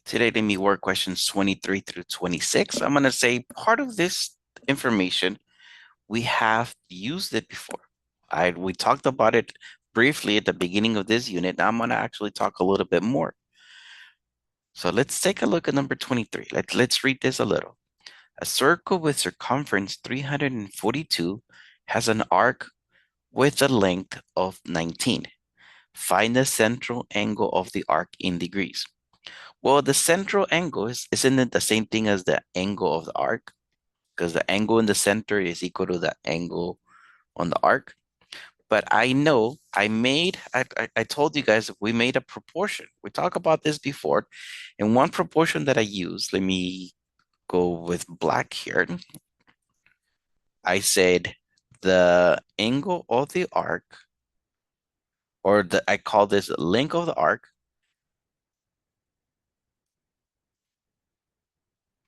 Today, let me work questions 23 through 26. I'm going to say part of this information, we have used it before. We talked about it briefly at the beginning of this unit. Now I'm going to actually talk a little bit more. So let's take a look at number 23. Let's read this a little. A circle with circumference 342 has an arc with a length of 19. Find the central angle of the arc in degrees. Well, the central angle isn't it the same thing as the angle of the arc? Because the angle in the center is equal to the angle on the arc. But I know I told you guys we made a proportion. We talked about this before. And one proportion that I use, let me go with black here. I said the angle of the arc, or I call this length of the arc,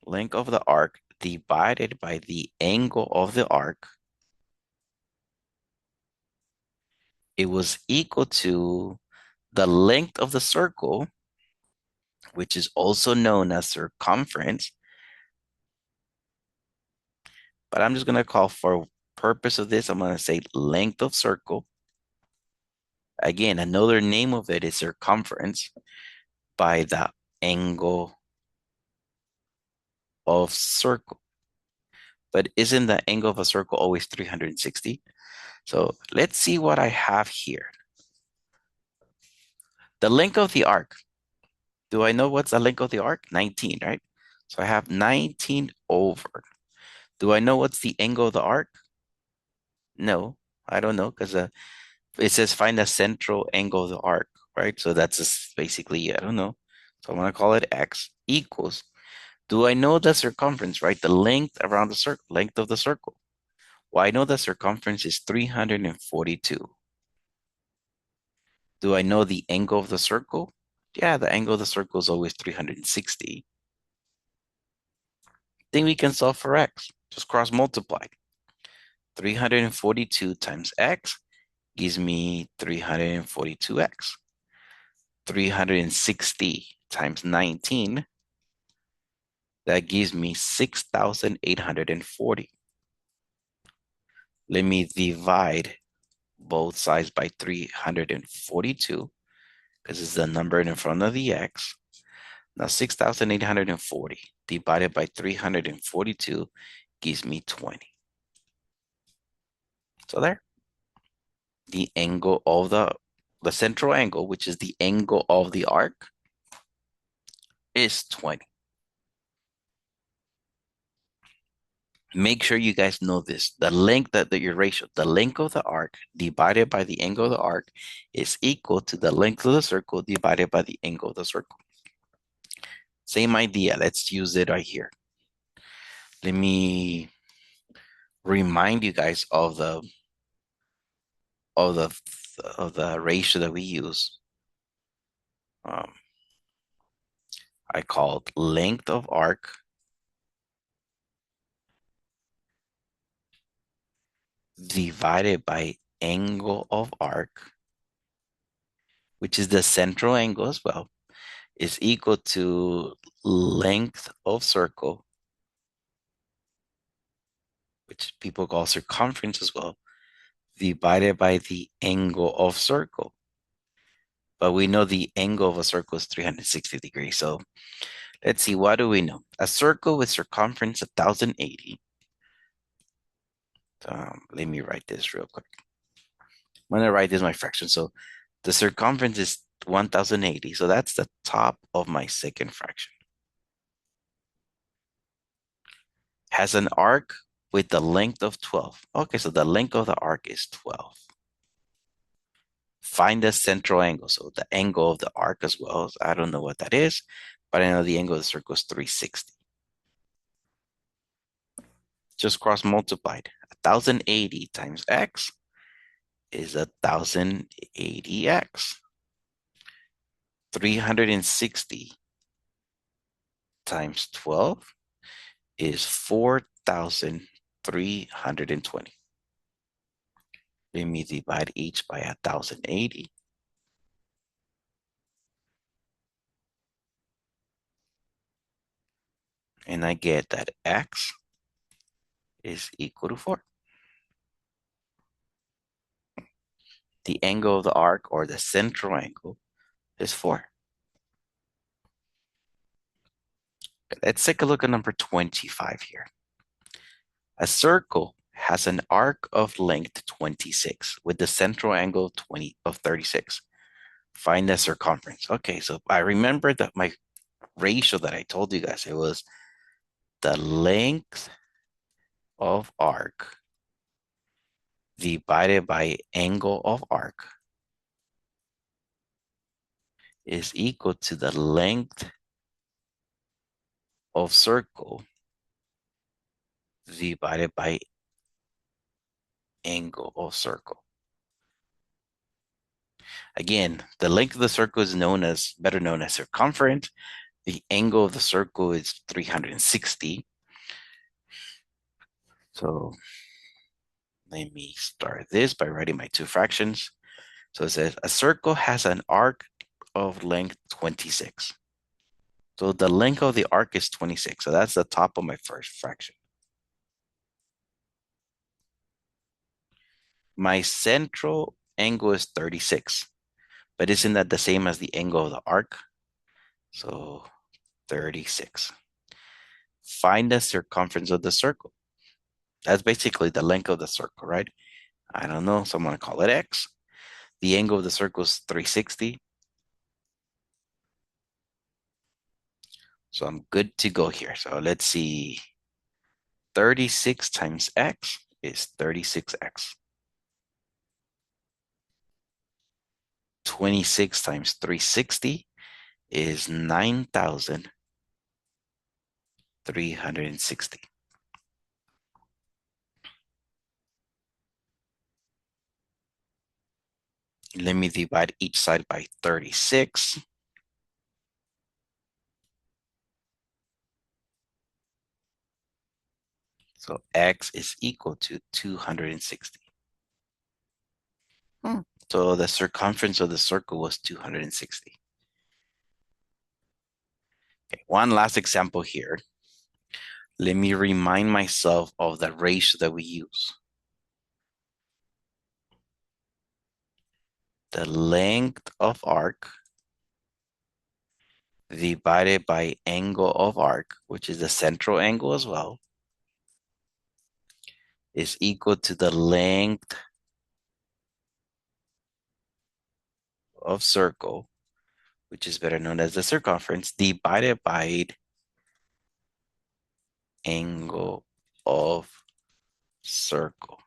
length of the arc divided by the angle of the arc, it was equal to the length of the circle, which is also known as circumference. But I'm just going to call for purpose of this, I'm going to say length of circle. Again, another name of it is circumference by the angle of circle. But isn't the angle of a circle always 360? So let's see what I have here. The length of the arc. Do I know what's the length of the arc? 19, right? So I have 19 over. Do I know what's the angle of the arc? No, I don't know because it says find the central angle of the arc, right? So that's just basically, I don't know. So I'm going to call it x equals. Do I know the circumference, right? The length around the circle, length of the circle. Well, I know the circumference is 342. Do I know the angle of the circle? Yeah, the angle of the circle is always 360. Then we can solve for x. Just cross multiply. 342 times x gives me 342x. 360 times 19, that gives me 6,840. Let me divide both sides by 342 because it's the number in front of the x. Now 6,840 divided by 342 gives me 20. So there, the angle of the central angle, which is the angle of the arc, is 20. Make sure you guys know this. The length that your ratio, the length of the arc divided by the angle of the arc is equal to the length of the circle divided by the angle of the circle. Same idea. Let's use it right here. Let me remind you guys of the ratio that we use. Um, I called length of arc divided by angle of arc, which is the central angle as well, is equal to length of circle, which people call circumference as well, divided by the angle of circle. But we know the angle of a circle is 360 degrees. So let's see, what do we know? A circle with circumference 1,080. Let me write this real quick. I'm going to write this my fraction. So the circumference is 1,080. So that's the top of my second fraction. Has an arc with the length of 12. Okay, so the length of the arc is 12. Find the central angle. So the angle of the arc as well. I don't know what that is, but I know the angle of the circle is 360. Just cross multiplied. 1,080 times x is 1,080x. 360 times 12 is 4,320. Let me divide each by 1,080. And I get that x is equal to 4. The angle of the arc, or the central angle, is 4. Let's take a look at number 25 here. A circle has an arc of length 26 with the central angle 36. Find the circumference. Okay, so I remember that my ratio that I told you guys, it was the length of arc divided by angle of arc is equal to the length of circle divided by angle of circle. Again, the length of the circle is better known as circumference. The angle of the circle is 360. So let me start this by writing my two fractions. So it says a circle has an arc of length 26. So the length of the arc is 26. So that's the top of my first fraction. My central angle is 36. But isn't that the same as the angle of the arc? So 36. Find the circumference of the circle. That's basically the length of the circle, right? I don't know, so I'm going to call it x. The angle of the circle is 360. So I'm good to go here. So let's see. 36 times x is 36x. 26 times 360 is 9,360. Let me divide each side by 36. So x is equal to 260. So the circumference of the circle was 260. Okay, one last example here. Let me remind myself of the ratio that we use. The length of arc divided by angle of arc, which is the central angle as well, is equal to the length of circle, which is better known as the circumference, divided by angle of circle.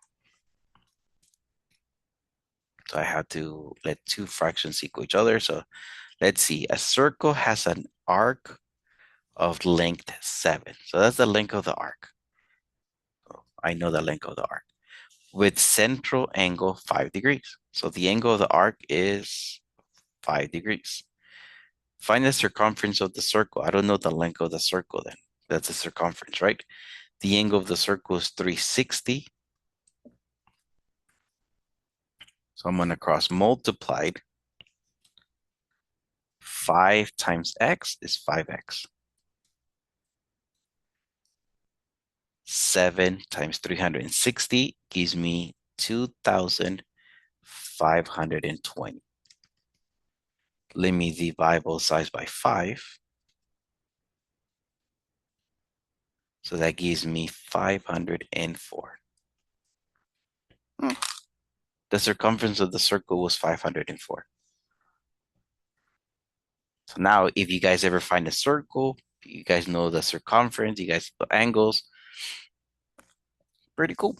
So I have to let two fractions equal each other. So let's see, a circle has an arc of length 7. So that's the length of the arc. So I know the length of the arc. With central angle 5 degrees. So the angle of the arc is 5 degrees. Find the circumference of the circle. I don't know the length of the circle then. That's the circumference, right? The angle of the circle is 360. So I'm going to cross multiply. 5 times x is 5x. 7 times 360 gives me 2,520. Let me divide both sides by 5. So that gives me 504. The circumference of the circle was 504. So now if you guys ever find a circle, you guys know the circumference, you guys know the angles. Pretty cool.